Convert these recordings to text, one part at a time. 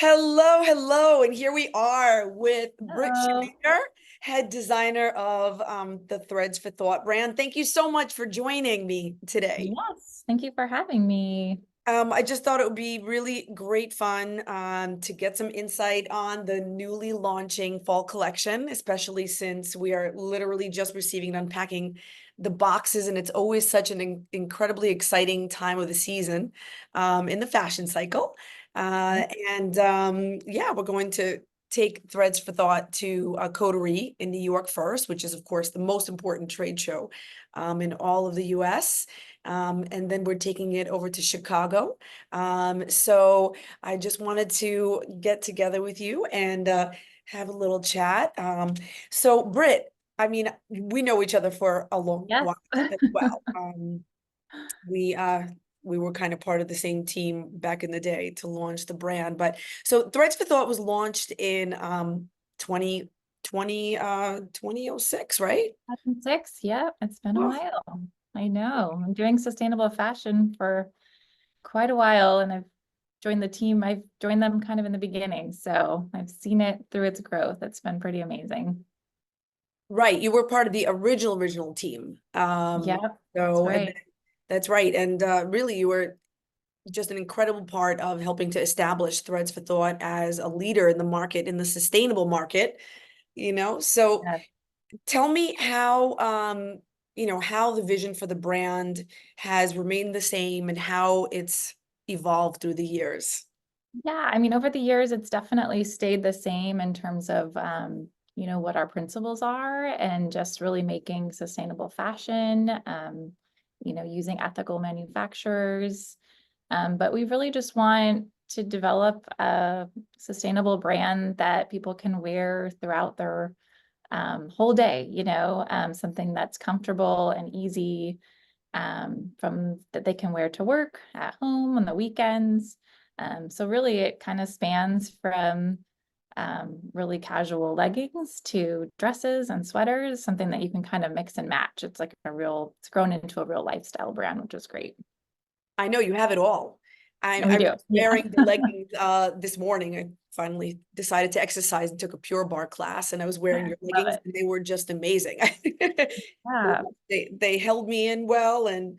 Hello, hello. And here we are with Britt Hello. Shoemaker, head designer of the Threads for Thought brand. Thank you so much for joining me today. Yes, thank you for having me. I just thought it would be really great fun to get some insight on the newly launching fall collection, especially since we are literally just receiving and unpacking the boxes, and it's always such an incredibly exciting time of the season in the fashion cycle. Yeah, we're going to take Threads for Thought to Coterie in New York first, which is, of course, the most important trade show in all of the US. And then we're taking it over to Chicago. So I just wanted to get together with you and have a little chat. So Britt, I mean, we know each other for a long Yes. while as well. We uh we were kind of part of the same team back in the day to launch the brand. But so Threads for Thought was launched in 2006, right? 2006. Yeah, it's been a while. I know. I'm doing sustainable fashion for quite a while, and I've joined the team. I've joined them kind of in the beginning, so I've seen it through its growth. It's been pretty amazing. Right, you were part of the original team. Yep, that's So and right. that's right. And really you were just an incredible part of helping to establish Threads for Thought as a leader in the market, in the sustainable market, you know. So Yes. tell me how how the vision for the brand has remained the same and how it's evolved through the years. Yeah, I mean, over the years, it's definitely stayed the same in terms of, what our principles are and just really making sustainable fashion, using ethical manufacturers. But we really just want to develop a sustainable brand that people can wear throughout their whole day, something that's comfortable and easy from that they can wear to work, at home, on the weekends. So really it kind of spans from really casual leggings to dresses and sweaters, something that you can kind of mix and match. It's grown into a real lifestyle brand, which is great. I know you have it all. And we I do. was Yeah. wearing the leggings this morning. I finally decided to exercise and took a Pure Barre class, and I was wearing your Love leggings, it. and they were just amazing. Yeah. They held me in well, and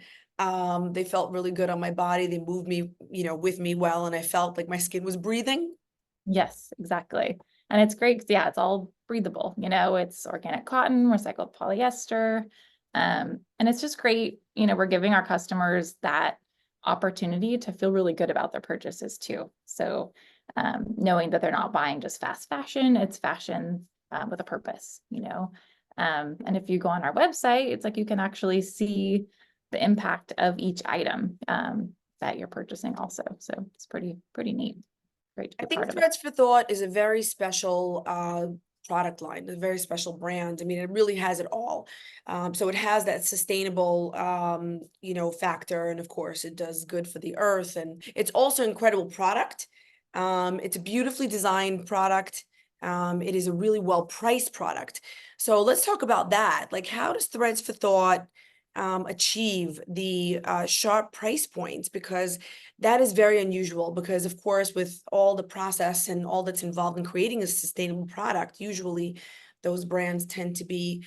they felt really good on my body. They moved me, with me well, and I felt like my skin was breathing. Yes, exactly. And it's great 'cause, yeah, it's all breathable, it's organic cotton, recycled polyester. And it's just great, we're giving our customers that opportunity to feel really good about their purchases too. So knowing that they're not buying just fast fashion, it's fashion with a purpose, And if you go on our website, it's like you can actually see the impact of each item that you're purchasing also. So it's pretty neat. Great to I be part think of it. Threads for Thought is a very special product line, a very special brand. I mean, it really has it all. So it has that sustainable, factor, and of course, it does good for the earth, and it's also incredible product. It's a beautifully designed product. It is a really well-priced product. So let's talk about that. Like, how does Threads for Thought achieve the sharp price points? Because that is very unusual, because of course with all the process and all that's involved in creating a sustainable product, usually those brands tend to be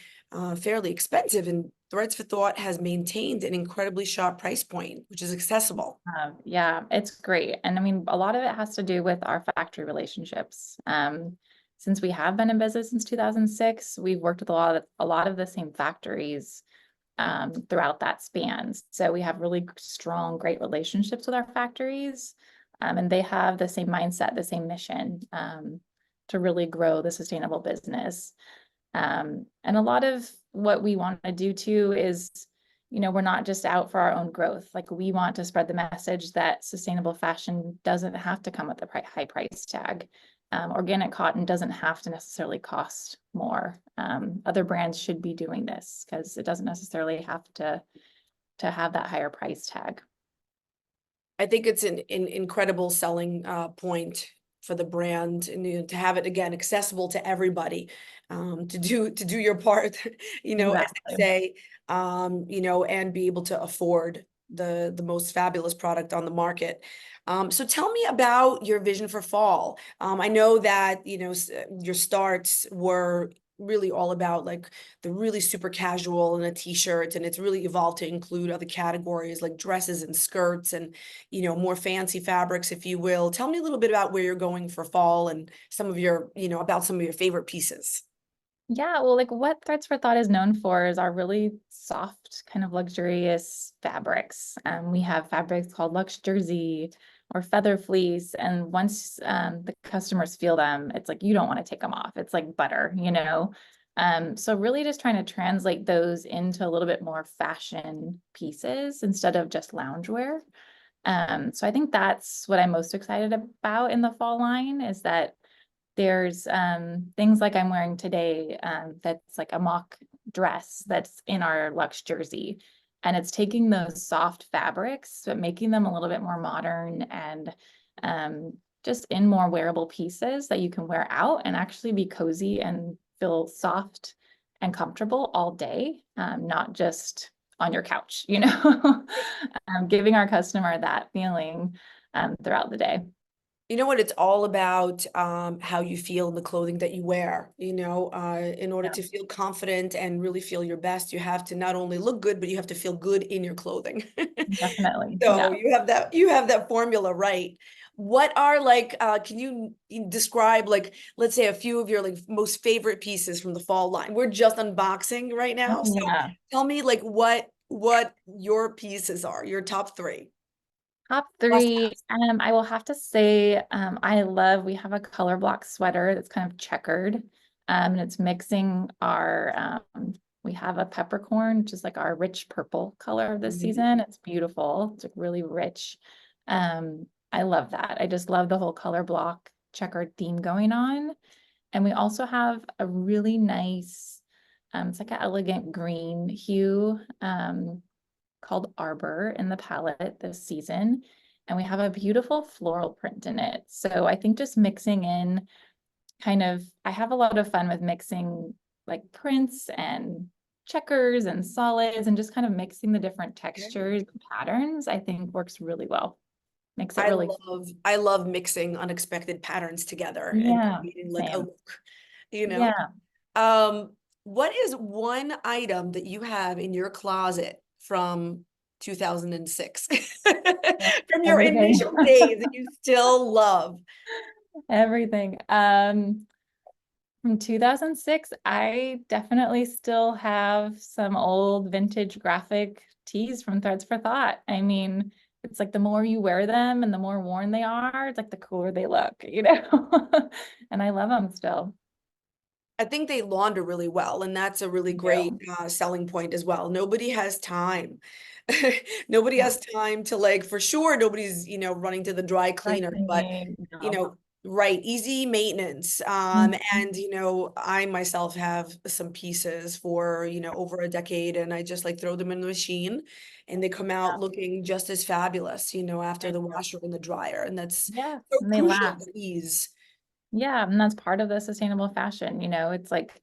fairly expensive, and Threads for Thought has maintained an incredibly sharp price point, which is accessible. Yeah, it's great. And I mean, a lot of it has to do with our factory relationships. Since we have been in business since 2006, we've worked with a lot of the same factories throughout that span. So we have really strong, great relationships with our factories, and they have the same mindset, the same mission to really grow the sustainable business. And a lot of what we want to do too is, we're not just out for our own growth. Like we want to spread the message that sustainable fashion doesn't have to come with a high price tag. Organic cotton doesn't have to necessarily cost more. Other brands should be doing this because it doesn't necessarily have to have that higher price tag. I think it's an incredible selling point for the brand, and to have it again accessible to everybody, to do your part, as they Exactly. say, and be able to afford the most fabulous product on the market. So tell me about your vision for fall. I know that, you know, your starts were really all about like the really super casual and a t-shirt, and it's really evolved to include other categories like dresses and skirts and, you know, more fancy fabrics, if you will. Tell me a little bit about where you're going for fall and some of your, you know, about some of your favorite pieces. Yeah, well, like what Threads for Thought is known for is our really soft, kind of luxurious fabrics. We have fabrics called Luxe Jersey or Feather Fleece, and once the customers feel them, it's like you don't want to take them off. It's like butter, you know? So really just trying to translate those into a little bit more fashion pieces instead of just loungewear. So I think that's what I'm most excited about in the fall line is that there's things like I'm wearing today that's like a mock dress that's in our Luxe Jersey. And it's taking those soft fabrics, but making them a little bit more modern and just in more wearable pieces that you can wear out and actually be cozy and feel soft and comfortable all day, not just on your couch, you know, giving our customer that feeling throughout the day. You know what? It's all about how you feel in the clothing that you wear. You know, in order Yeah, to feel confident and really feel your best, you have to not only look good, but you have to feel good in your clothing. definitely. So Yeah. you have that formula right. What are like, can you describe like, let's say a few of your like most favorite pieces from the fall line? We're just unboxing right now. Oh, So yeah. tell me like what your pieces are, your top three. Top Must three, I will have to say, we have a color block sweater that's kind of checkered. And it's mixing we have a peppercorn, which is like our rich purple color this have. season. It's beautiful. It's like really rich. I love that. I just love the whole color block checkered theme going on. And we also have a really nice, it's like an elegant green hue. Called Arbor in the palette this season. And we have a beautiful floral print in it. So I think just mixing in I have a lot of fun with mixing like prints and checkers and solids and just kind of mixing the different Okay. textures and patterns, I think works really well. Makes it I really, love I love mixing unexpected patterns together and yeah, creating like a same. look, you know? Yeah. What is one item that you have in your closet from 2006? From your Everything. initial days that you still love? Everything. From 2006, I definitely still have some old vintage graphic tees from Threads for Thought. I mean, it's like the more you wear them and the more worn they are, it's like the cooler they look, you know? And I love them still. I think they launder really well, and that's a really I great do. selling point as well. Nobody has time. Nobody Yeah. has time to like, for sure, nobody's, you know, running to the dry cleaner, but Pressing, you no. know, right, easy maintenance. Mhm. And you know, I myself have some pieces for, you know, over a decade, and I just like throw them in the machine and they come out Yeah, looking just as fabulous, you know, after I the do. washer and the dryer. And that's Yeah, so and they crucial, last. the ease. Yeah, and that's part of the sustainable fashion, you know, it's like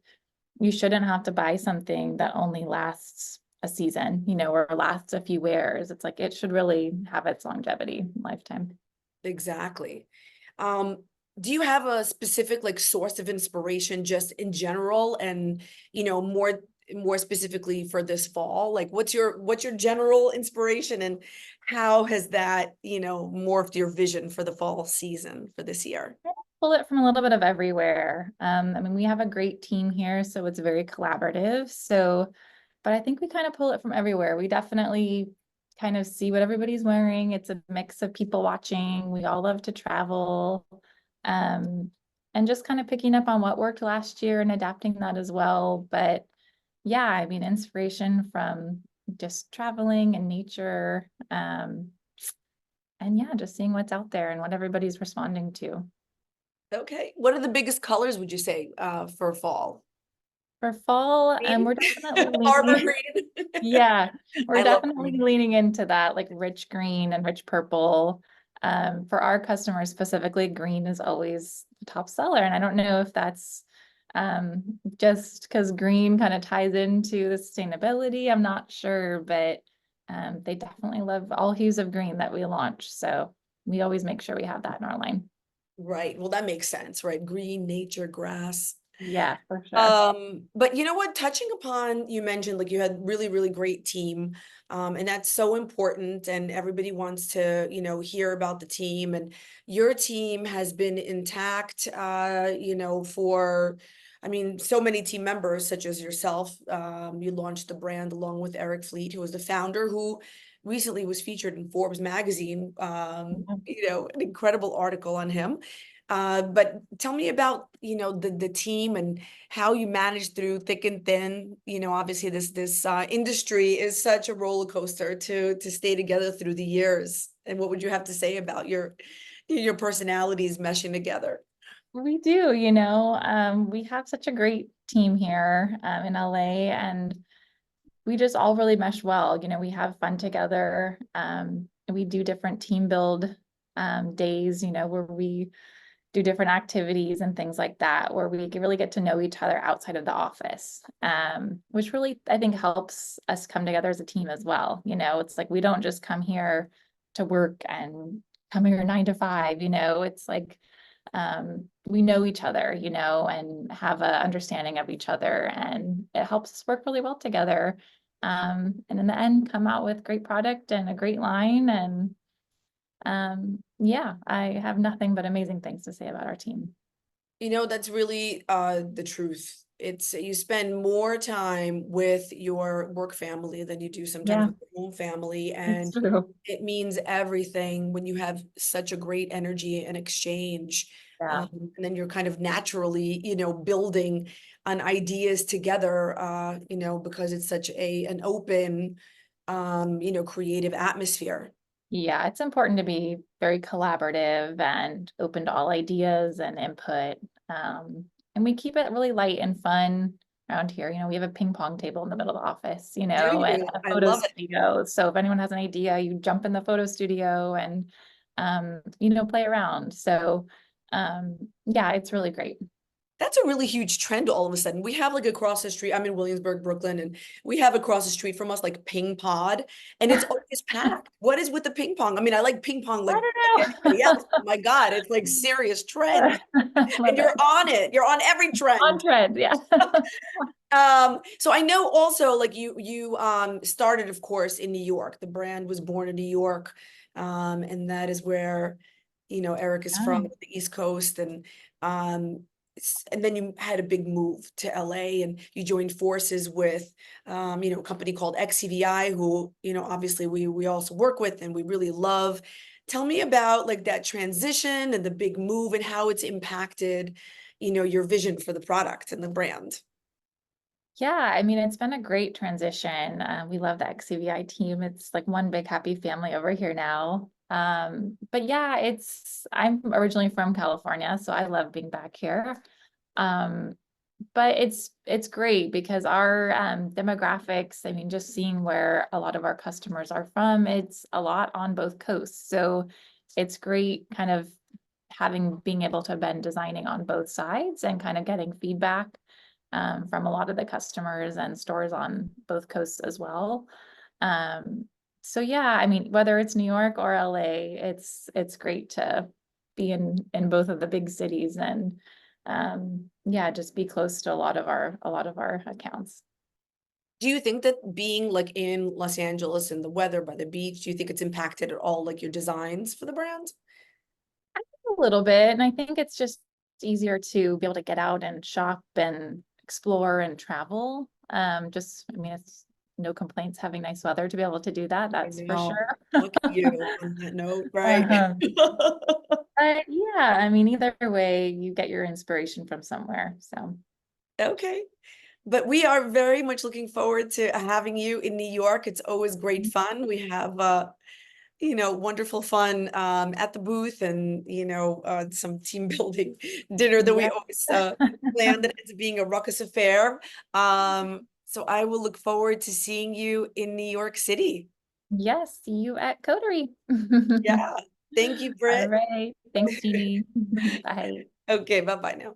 you shouldn't have to buy something that only lasts a season, you know, or lasts a few wears. It's like it should really have its longevity, lifetime. Exactly. Um, do you have a specific like source of inspiration just in general and, you know, more specifically for this fall? Like what's your general inspiration and how has that, you know, morphed your vision for the fall season for this year? Pull it from a little bit of everywhere. I mean, we have a great team here, so it's very collaborative. So, but I think we kind of pull it from everywhere. We definitely kind of see what everybody's wearing. It's a mix of people watching. We all love to travel. Um, and just kind of picking up on what worked last year and adapting that as well. But yeah, I mean, inspiration from just traveling and nature. And yeah, just seeing what's out there and what everybody's responding to. Okay. What are the biggest colors would you say for fall? For fall, Green? we're definitely Arbor leaning, green. yeah, we're I love definitely green. leaning into that like rich green and rich purple. For our customers specifically, green is always the top seller. And I don't know if that's just because green kind of ties into the sustainability. I'm not sure, but They definitely love all hues of green that we launch. So we always make sure we have that in our line. Right. Well, that makes sense, right? Green, nature, grass. Yeah, for sure. But you know what, touching upon, you mentioned like you had really, really great team. And that's so important and everybody wants to, hear about the team, and your team has been intact, for, I mean, so many team members such as yourself. You launched the brand along with Eric Fleet, who was the founder, who recently was featured in Forbes magazine. An incredible article on him. But tell me about, the team and how you manage through thick and thin. Obviously this industry is such a roller coaster to stay together through the years. And what would you have to say about your personalities meshing together? We do, we have such a great team here in LA, and we just all really mesh well. We have fun together. And we do different team build days, where we do different activities and things like that, where we really get to know each other outside of the office, which really, I think, helps us come together as a team as well. It's like we don't just come here to work and come here 9 to 5, it's like we know each other, and have an understanding of each other, and it helps us work really well together. And in the end, come out with great product and a great line. And yeah, I have nothing but amazing things to say about our team. That's really the truth. It's you spend more time with your work family than you do sometimes Yeah, with your own family, it's and true. it means everything when you have such a great energy and exchange. Yeah. And then you're kind of naturally, building on ideas together, because it's such an open, creative atmosphere. Yeah, it's important to be very collaborative and open to all ideas and input. And we keep it really light and fun around here. We have a ping pong table in the middle of the office, Do and you? a I photo love it. studio. So if anyone has an idea, you jump in the photo studio and, play around. So, yeah, it's really great. That's a really huge trend all of a sudden. We have like across the street, I'm in Williamsburg, Brooklyn, and we have across the street from us like ping pod, and it's always packed. What is with the ping pong? I mean, I like ping pong like, I anybody don't else. But my God, it's like serious know. trend. Love And it. you're on it. You're on every On trend. trend, yeah. So I know also like you started, of course, in New York. The brand was born in New York. And that is where, Eric is from, Nice. the East Coast. Um and then you had a big move to LA and you joined forces with a company called XCVI, who, obviously we also work with and we really love. Tell me about like that transition and the big move and how it's impacted, your vision for the product and the brand. Yeah, I mean, it's been a great transition. We love the XCVI team. It's like one big happy family over here now. But yeah, I'm originally from California, so I love being back here. Um, but it's great because our demographics, I mean, just seeing where a lot of our customers are from, it's a lot on both coasts. So it's great kind of being able to have been designing on both sides and kind of getting feedback from a lot of the customers and stores on both coasts as well. Um, so yeah, I mean, whether it's New York or LA, it's great to be in both of the big cities, and yeah, just be close to a lot of our accounts. Do you think that being like in Los Angeles and the weather by the beach, do you think it's impacted at all like your designs for the brand? A little bit, and I think it's just easier to be able to get out and shop and explore and travel. I mean, it's no complaints having nice weather to be able to do that, I that's for know. sure. Look at you on that note, right? Um, but yeah, I mean, either way, you get your inspiration from somewhere. So Okay. But we are very much looking forward to having you in New York. It's always great fun. We have wonderful fun at the booth and some team building dinner that we yeah. always plan that ends up being a ruckus affair. So I will look forward to seeing you in New York City. Yes, see you at Coterie. Yeah. Thank you, All Britt. right. Thanks, Jeannie. Bye. Okay, bye-bye now.